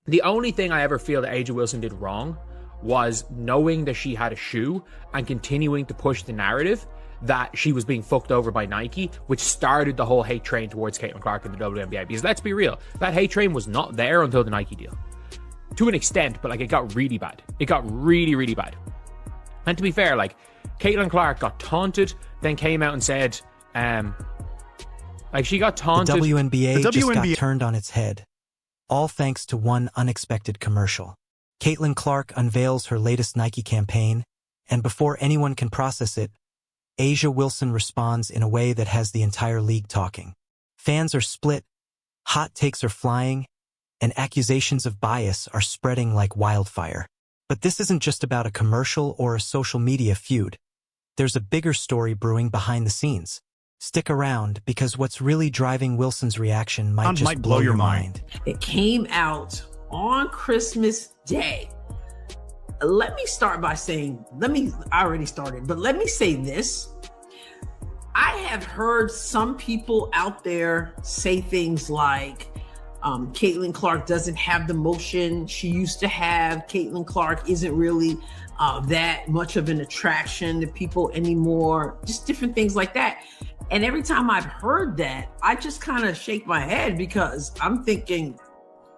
The only thing I ever feel that A'ja Wilson did wrong was knowing that she had a shoe and continuing to push the narrative that she was being fucked over by Nike, which started the whole hate train towards Caitlin Clark in the WNBA. Because let's be real, that hate train was not there until the Nike deal. To an extent, but like it got really bad. It got really, really bad. And to be fair, like Caitlin Clark got taunted, then came out and said, she got taunted. The WNBA just got turned on its head. All thanks to one unexpected commercial. Caitlin Clark unveils her latest Nike campaign, and before anyone can process it, A'ja Wilson responds in a way that has the entire league talking. Fans are split, hot takes are flying, and accusations of bias are spreading like wildfire. But this isn't just about a commercial or a social media feud. There's a bigger story brewing behind the scenes. Stick around, because what's really driving Wilson's reaction might blow your mind. It came out on Christmas Day. Let me start by saying, I already started, but let me say this. I have heard some people out there say things like, Caitlin Clark doesn't have the motion she used to have. Caitlin Clark isn't really that much of an attraction to people anymore. Just different things like that. And every time I've heard that, I just kind of shake my head because I'm thinking,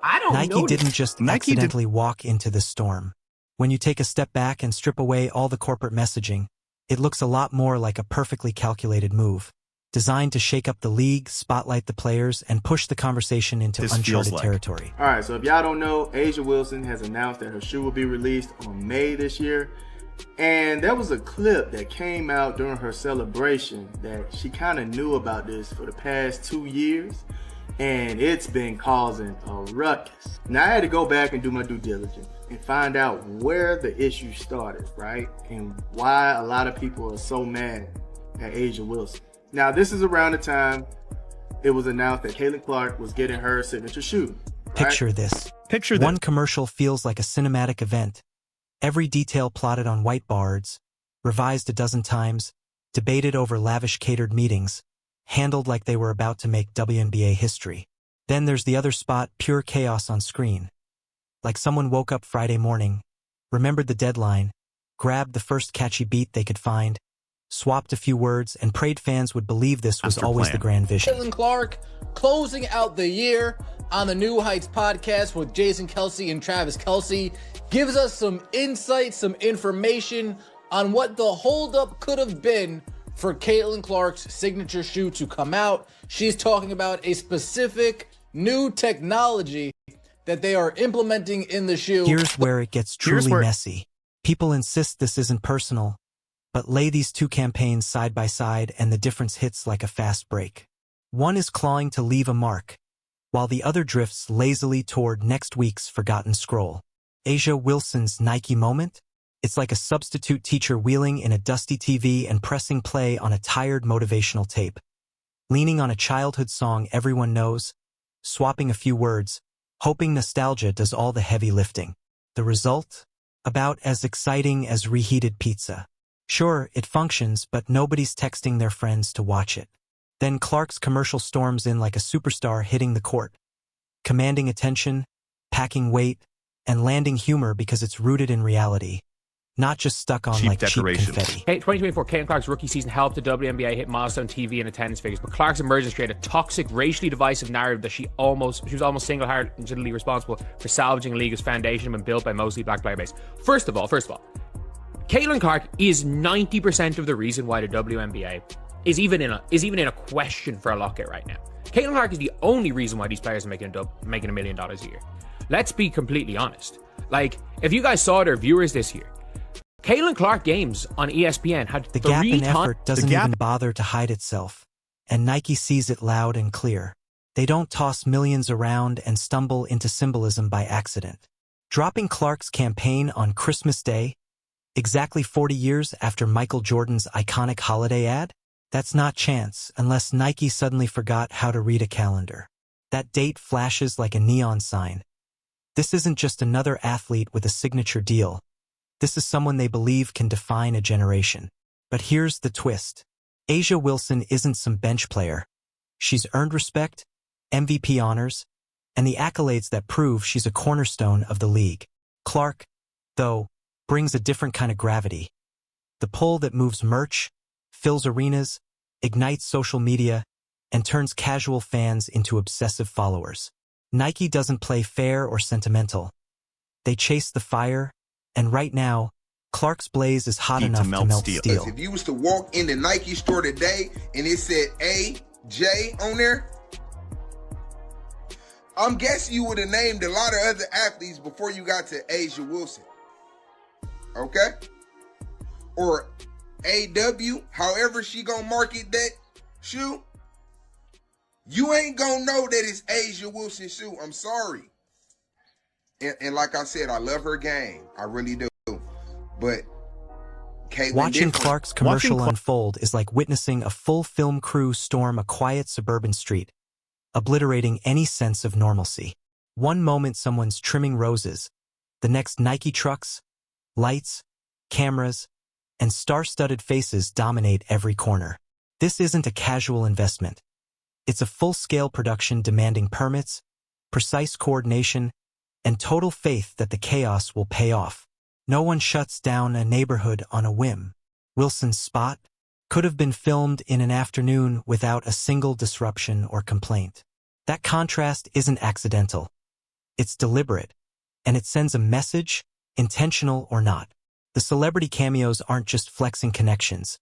I don't know. Nike didn't just accidentally walk into the storm. When you take a step back and strip away all the corporate messaging, it looks a lot more like a perfectly calculated move, designed to shake up the league, spotlight the players, and push the conversation into uncharted territory. All right, so if y'all don't know, A'ja Wilson has announced that her shoe will be released on May this year. And there was a clip that came out during her celebration that she kind of knew about this for the past 2 years. And it's been causing a ruckus. Now, I had to go back and do my due diligence and find out where the issue started, right? And why a lot of people are so mad at A'ja Wilson. Now, this is around the time it was announced that Caitlin Clark was getting her signature shoe. Right? Picture this. One commercial feels like a cinematic event. Every detail plotted on whiteboards, revised a dozen times, debated over lavish catered meetings, handled like they were about to make WNBA history. Then there's the other spot, pure chaos on screen. Like someone woke up Friday morning, remembered the deadline, grabbed the first catchy beat they could find, swapped a few words, and prayed fans would believe this was always the grand vision. Caitlin Clark closing out the year on the New Heights podcast with Jason Kelsey and Travis Kelsey gives us some insight, some information on what the holdup could have been for Caitlin Clark's signature shoe to come out. She's talking about a specific new technology that they are implementing in the shoe. Here's where it gets truly messy. People insist this isn't personal, but lay these two campaigns side by side and the difference hits like a fast break. One is clawing to leave a mark, while the other drifts lazily toward next week's forgotten scroll. A'ja Wilson's Nike moment? It's like a substitute teacher wheeling in a dusty TV and pressing play on a tired motivational tape, leaning on a childhood song everyone knows, swapping a few words, hoping nostalgia does all the heavy lifting. The result? About as exciting as reheated pizza. Sure, it functions, but nobody's texting their friends to watch it. Then Clark's commercial storms in like a superstar hitting the court, commanding attention, packing weight, and landing humor because it's rooted in reality, not just stuck on cheap confetti. Hey, 2024, Caitlin Clark's rookie season helped the WNBA hit milestone TV and attendance figures, but Clark's emergence created a toxic, racially divisive narrative that she was almost single-handedly responsible for salvaging a league's foundation when built by mostly black player base. First of all, Caitlin Clark is 90% of the reason why the WNBA is even in a question for a lockout right now. Caitlin Clark is the only reason why these players are making $1 million a year. Let's be completely honest. Like, if you guys saw their viewers this year, Caitlin Clark games on ESPN had the gap in effort doesn't even bother to hide itself, and Nike sees it loud and clear. They don't toss millions around and stumble into symbolism by accident. Dropping Clark's campaign on Christmas Day, exactly 40 years after Michael Jordan's iconic holiday ad? That's not chance, unless Nike suddenly forgot how to read a calendar. That date flashes like a neon sign. This isn't just another athlete with a signature deal. This is someone they believe can define a generation. But here's the twist. A'ja Wilson isn't some bench player. She's earned respect, MVP honors, and the accolades that prove she's a cornerstone of the league. Clark, though, brings a different kind of gravity. The pull that moves merch, fills arenas, ignites social media, and turns casual fans into obsessive followers. Nike doesn't play fair or sentimental. They chase the fire, and right now, Clark's blaze is hot enough to melt steel. If you was to walk in the Nike store today and it said AJ on there, I'm guessing you would have named a lot of other athletes before you got to Asia Wilson. Okay? Or AW, however she gonna market that shoe. You ain't gonna know that it's Asia Wilson shoe. I'm sorry. And like I said, I love her game. I really do. But watching Clark's commercial unfold is like witnessing a full film crew storm a quiet suburban street, obliterating any sense of normalcy. One moment someone's trimming roses, the next Nike trucks, lights, cameras, and star-studded faces dominate every corner. This isn't a casual investment. It's a full-scale production demanding permits, precise coordination, and total faith that the chaos will pay off. No one shuts down a neighborhood on a whim. Wilson's spot could have been filmed in an afternoon without a single disruption or complaint. That contrast isn't accidental. It's deliberate, and it sends a message, intentional or not. The celebrity cameos aren't just flexing connections.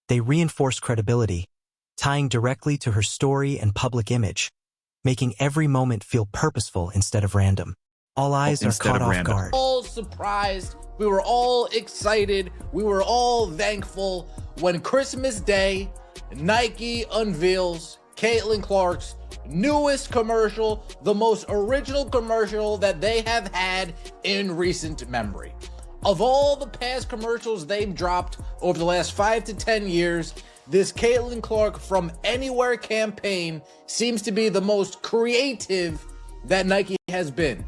They reinforce credibility, tying directly to her story and public image, making every moment feel purposeful instead of random. All eyes are caught off guard. All surprised. We were all excited. We were all thankful when Christmas Day, Nike unveils Caitlin Clark's newest commercial, the most original commercial that they have had in recent memory. Of all the past commercials they've dropped over the last 5 to 10 years, this Caitlin Clark From Anywhere campaign seems to be the most creative that Nike has been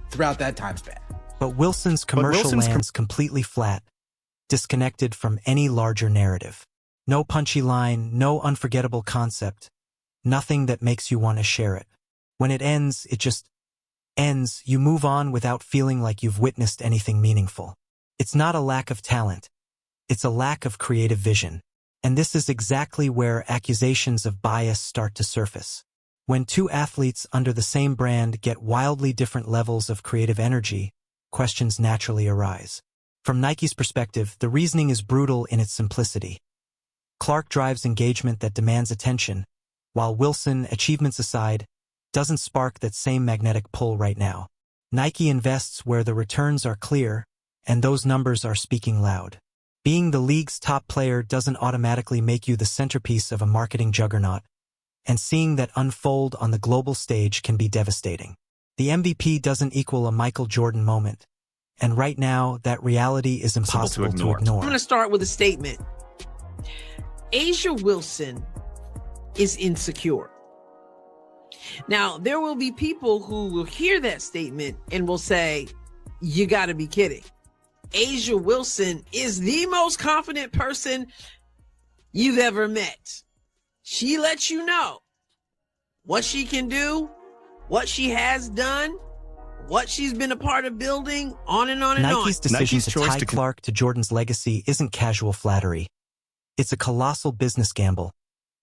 throughout that time span. But Wilson's commercial lands completely flat, disconnected from any larger narrative. No punchy line, no unforgettable concept, nothing that makes you want to share it. When it ends, it just ends. You move on without feeling like you've witnessed anything meaningful. It's not a lack of talent. It's a lack of creative vision. And this is exactly where accusations of bias start to surface. When two athletes under the same brand get wildly different levels of creative energy, questions naturally arise. From Nike's perspective, the reasoning is brutal in its simplicity. Clark drives engagement that demands attention, while Wilson, achievements aside, doesn't spark that same magnetic pull right now. Nike invests where the returns are clear, and those numbers are speaking loud. Being the league's top player doesn't automatically make you the centerpiece of a marketing juggernaut, and seeing that unfold on the global stage can be devastating. The MVP doesn't equal a Michael Jordan moment, and right now, that reality is impossible to ignore. I'm going to start with a statement. Asia Wilson is insecure. Now, there will be people who will hear that statement and will say, you got to be kidding. Asia Wilson is the most confident person you've ever met. She lets you know what she can do, what she has done, what she's been a part of building, on and on and on. Nike's decision to tie Clark to Jordan's legacy isn't casual flattery. It's a colossal business gamble,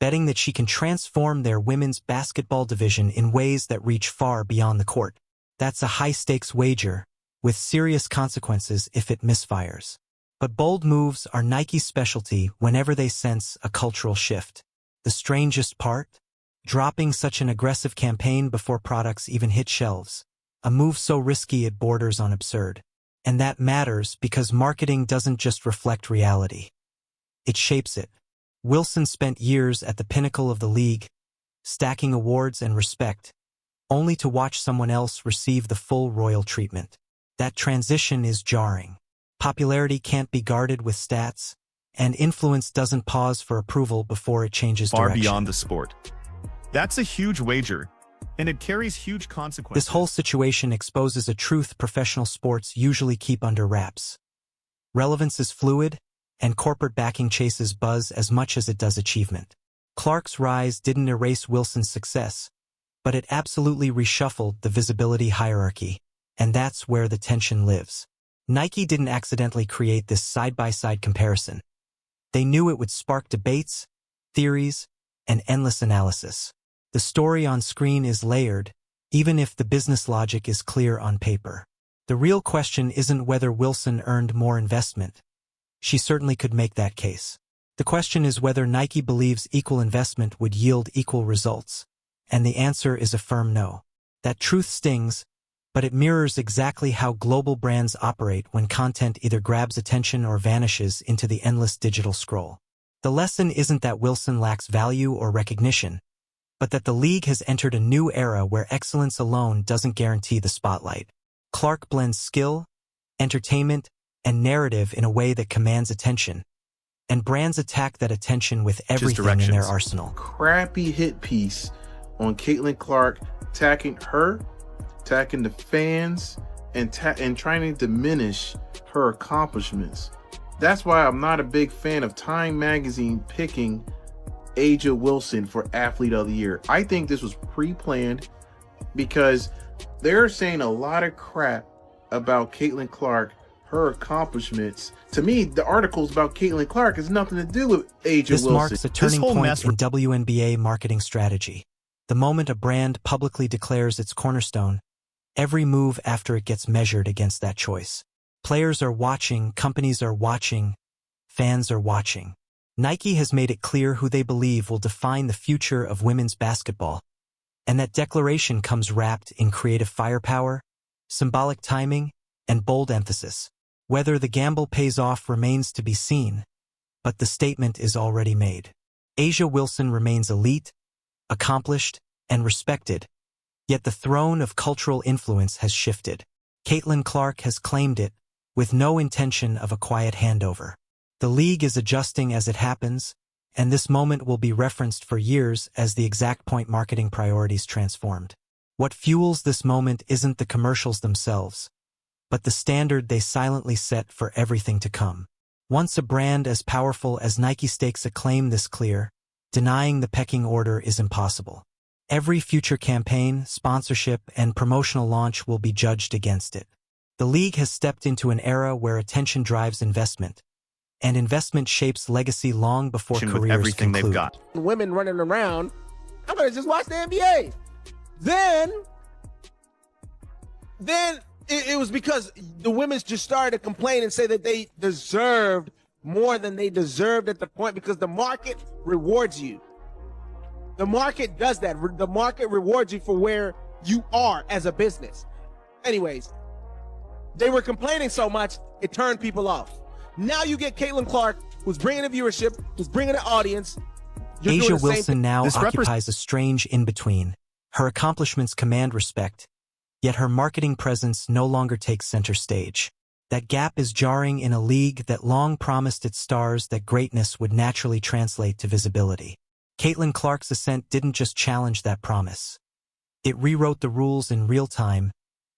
betting that she can transform their women's basketball division in ways that reach far beyond the court. That's a high-stakes wager, with serious consequences if it misfires. But bold moves are Nike's specialty whenever they sense a cultural shift. The strangest part? Dropping such an aggressive campaign before products even hit shelves. A move so risky it borders on absurd. And that matters because marketing doesn't just reflect reality. It shapes it. Wilson spent years at the pinnacle of the league, stacking awards and respect, only to watch someone else receive the full royal treatment. That transition is jarring. Popularity can't be guarded with stats, and influence doesn't pause for approval before it changes direction. Far beyond the sport. That's a huge wager, and it carries huge consequences. This whole situation exposes a truth professional sports usually keep under wraps. Relevance is fluid, and corporate backing chases buzz as much as it does achievement. Clark's rise didn't erase Wilson's success, but it absolutely reshuffled the visibility hierarchy, and that's where the tension lives. Nike didn't accidentally create this side-by-side comparison. They knew it would spark debates, theories, and endless analysis. The story on screen is layered, even if the business logic is clear on paper. The real question isn't whether Wilson earned more investment. She certainly could make that case. The question is whether Nike believes equal investment would yield equal results. And the answer is a firm no. That truth stings, but it mirrors exactly how global brands operate when content either grabs attention or vanishes into the endless digital scroll. The lesson isn't that Wilson lacks value or recognition, but that the league has entered a new era where excellence alone doesn't guarantee the spotlight. Clark blends skill, entertainment, and narrative in a way that commands attention, and brands attack that attention with everything in their arsenal. Crappy hit piece on Caitlin Clark, attacking her, attacking the fans, and trying to diminish her accomplishments. That's why I'm not a big fan of Time Magazine picking A'ja Wilson for Athlete of the Year. I think this was pre-planned because they're saying a lot of crap about Caitlin Clark, her accomplishments. To me, the articles about Caitlin Clark has nothing to do with A'ja Wilson. This marks a turning point in WNBA marketing strategy. The moment a brand publicly declares its cornerstone, every move after it gets measured against that choice. Players are watching, companies are watching, fans are watching. Nike has made it clear who they believe will define the future of women's basketball, and that declaration comes wrapped in creative firepower, symbolic timing, and bold emphasis. Whether the gamble pays off remains to be seen, but the statement is already made. A'ja Wilson remains elite, accomplished, and respected, yet the throne of cultural influence has shifted. Caitlin Clark has claimed it, with no intention of a quiet handover. The league is adjusting as it happens, and this moment will be referenced for years as the exact point marketing priorities transformed. What fuels this moment isn't the commercials themselves, but the standard they silently set for everything to come. Once a brand as powerful as Nike stakes a claim this clear, denying the pecking order is impossible. Every future campaign, sponsorship, and promotional launch will be judged against it. The league has stepped into an era where attention drives investment, and investment shapes legacy long before careers everything conclude. they've got. Women running around, I'm gonna just watch the NBA. Then it was because the women just started to complain and say that they deserved more than they deserved at the point, because the market rewards you. The market does that. The market rewards you for where you are as a business. Anyways, they were complaining so much, it turned people off. Now you get Caitlin Clark, who's bringing the viewership, who's bringing the audience. A'ja Wilson now occupies a strange in-between. Her accomplishments command respect, yet her marketing presence no longer takes center stage. That gap is jarring in a league that long promised its stars that greatness would naturally translate to visibility. Caitlin Clark's ascent didn't just challenge that promise. It rewrote the rules in real time,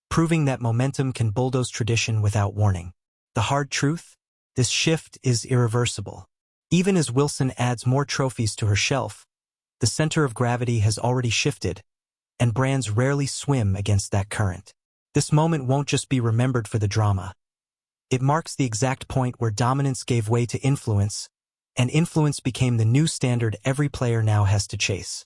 proving that momentum can bulldoze tradition without warning. The hard truth? This shift is irreversible. Even as Wilson adds more trophies to her shelf, the center of gravity has already shifted, and brands rarely swim against that current. This moment won't just be remembered for the drama. It marks the exact point where dominance gave way to influence, and influence became the new standard every player now has to chase.